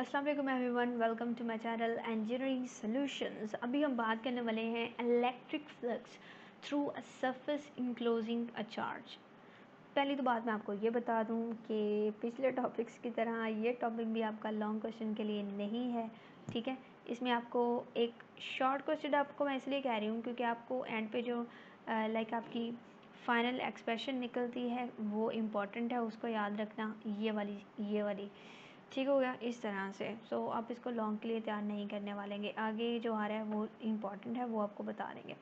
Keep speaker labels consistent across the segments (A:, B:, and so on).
A: अस्सलाम वालेकुम everyone, welcome to my channel engineering solutions. अभी हम बात करने वाले हैं electric flux through a surface enclosing a charge. पहली तो बात मैं आपको ये बता दूं कि पिछले टॉपिक्स की तरह ये टॉपिक भी आपका लॉन्ग क्वेश्चन के लिए नहीं है, ठीक है। इसमें आपको एक शॉर्ट क्वेश्चन आपको मैं इसलिए कह रही हूँ क्योंकि आपको एंड पे जो आपकी फाइनल एक्सप्रेशन निकलती है वो इम्पॉर्टेंट है, उसको याद रखना। ये वाली ठीक हो गया इस तरह से। सो आप इसको लॉन्ग के लिए तैयार नहीं करने वालेंगे, आगे जो आ रहा है वो इम्पॉर्टेंट है, वो आपको बता देंगे।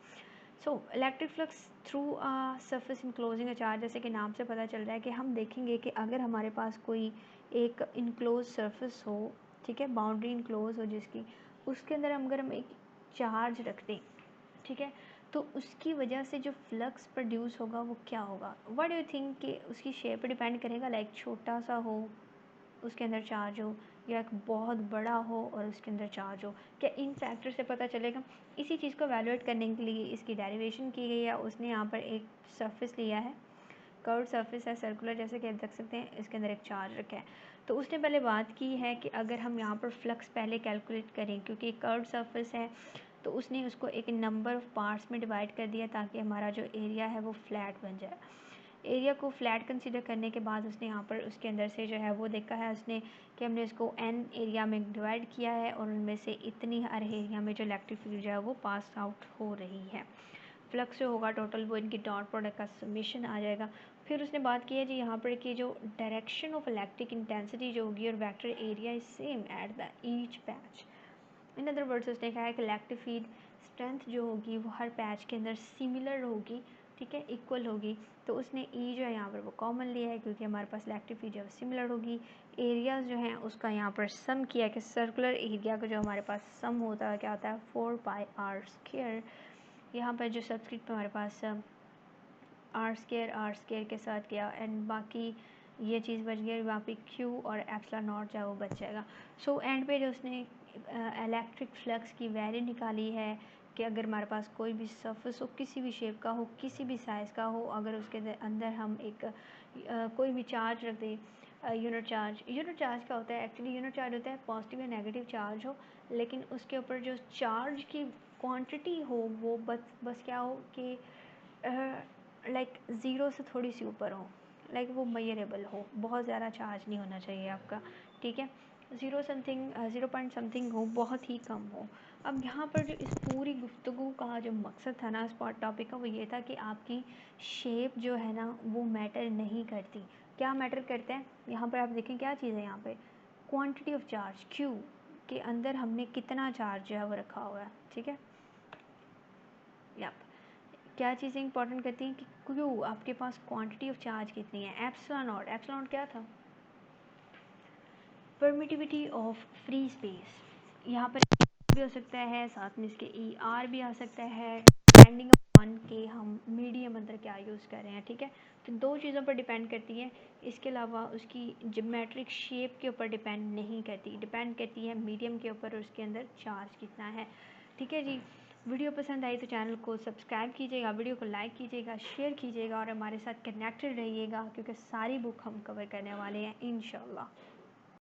A: So electric flux through surface enclosing a charge, जैसे कि नाम से पता चल रहा है कि हम देखेंगे कि अगर हमारे पास कोई एक इनक्लोज सरफेस हो, ठीक है, बाउंड्री इनक्लोज हो जिसकी, उसके अंदर अगर हम एक चार्ज रख दें, ठीक है, तो उसकी वजह से जो फ्लक्स प्रोड्यूस होगा वो क्या होगा। व्हाट डू यू थिंक कि उसकी शेप पर डिपेंड करेगा, लाइक छोटा सा हो उसके अंदर चार्ज हो या एक बहुत बड़ा हो और उसके अंदर चार्ज हो, क्या इन फैक्टर से पता चलेगा। इसी चीज़ को वैल्यूएट करने के लिए इसकी डेरिवेशन की गई है। उसने यहाँ पर एक सरफेस लिया है, कर्व सरफेस है, सर्कुलर, जैसे कि आप देख सकते हैं, इसके अंदर एक चार्ज रखा है। तो उसने पहले बात की है कि अगर हम यहाँ पर फ्लक्स पहले कैलकुलेट करें, क्योंकि कर्व सरफेस है तो उसने उसको एक नंबर ऑफ़ पार्ट्स में डिवाइड कर दिया ताकि हमारा जो एरिया है वो फ्लैट बन जाए। एरिया को फ्लैट कंसीडर करने के बाद उसने यहाँ पर उसके अंदर से जो है वो देखा है उसने कि हमने इसको एन एरिया में डिवाइड किया है और उनमें से इतनी हर एरिया में जो इलेक्ट्रिक फील्ड जो है वो पास आउट हो रही है। फ्लक्स जो होगा टोटल वो इनकी डॉट प्रोडक्ट का समेशन आ जाएगा। फिर उसने बात की है जी यहाँ पर कि जो डायरेक्शन ऑफ इलेक्ट्रिक इंटेंसिटी जो होगी और vector area is same at the each patch. In other words उसने कहा है कि इलेक्ट्रिक फील्ड स्ट्रेंथ जो होगी वो हर पैच के अंदर सिमिलर होगी, ठीक है, इक्वल होगी। तो उसने ई जो है यहाँ पर वो कॉमन लिया है क्योंकि हमारे पास इलेक्ट्रिक फील्ड जो है सिमिलर होगी। एरियाज जो हैं उसका यहाँ पर सम किया कि सर्कुलर एरिया का जो हमारे पास सम होता है क्या होता है 4πr²। यहाँ पर जो सब्सक्रिप्ट पे हमारे पास आर स्केयर के साथ किया एंड बाकी ये चीज़ बच गई, वहाँ पे क्यू और एप्सिलॉन नॉट जो है वो बच जाएगा। सो एंड पे जो उसने इलेक्ट्रिक फ्लक्स की वैल्यू निकाली है कि अगर हमारे पास कोई भी सरफेस हो, किसी भी शेप का हो, किसी भी साइज़ का हो, अगर उसके अंदर हम एक कोई भी चार्ज रख दें, यूनिट चार्ज क्या होता है एक्चुअली, यूनिट चार्ज होता है पॉजिटिव या नेगेटिव चार्ज हो, लेकिन उसके ऊपर जो चार्ज की क्वांटिटी हो वो बस क्या हो कि ज़ीरो से थोड़ी सी ऊपर हो, वो मेजरेबल हो, बहुत ज़्यादा चार्ज नहीं होना चाहिए आपका, ठीक है, ज़ीरो समथिंग 0 पॉइंट समथिंग हो, बहुत ही कम हो। अब यहाँ पर जो इस पूरी गुफ्तगू का जो मकसद था ना इस टॉपिक का, वो ये था कि आपकी शेप जो है ना वो मैटर नहीं करती। क्या मैटर करता है, यहाँ पर आप देखें क्या चीज़ है, यहाँ पे क्वांटिटी ऑफ चार्ज क्यू के अंदर हमने कितना चार्ज जो है वो रखा हुआ है, ठीक है। या क्या चीज़ें इंपॉर्टेंट करती हैं कि क्यू आपके पास क्वांटिटी ऑफ चार्ज कितनी है। एप्सिलॉन नॉट क्या था, परमिटिविटी ऑफ फ्री स्पेस। यहाँ पर भी हो सकता है, साथ में इसके ई आर भी आ सकता है, डिपेंडिंग अपॉन के हम मीडियम अंदर क्या यूज़ कर रहे हैं, ठीक है। तो दो चीज़ों पर डिपेंड करती है, इसके अलावा उसकी ज्योमेट्रिक शेप के ऊपर डिपेंड नहीं करती, डिपेंड करती है मीडियम के ऊपर और उसके अंदर चार्ज कितना है, ठीक है जी। वीडियो पसंद आई तो चैनल को सब्सक्राइब कीजिएगा, वीडियो को लाइक कीजिएगा, शेयर कीजिएगा और हमारे साथ कनेक्टेड रहिएगा क्योंकि सारी बुक हम कवर करने वाले हैं इंशाल्लाह।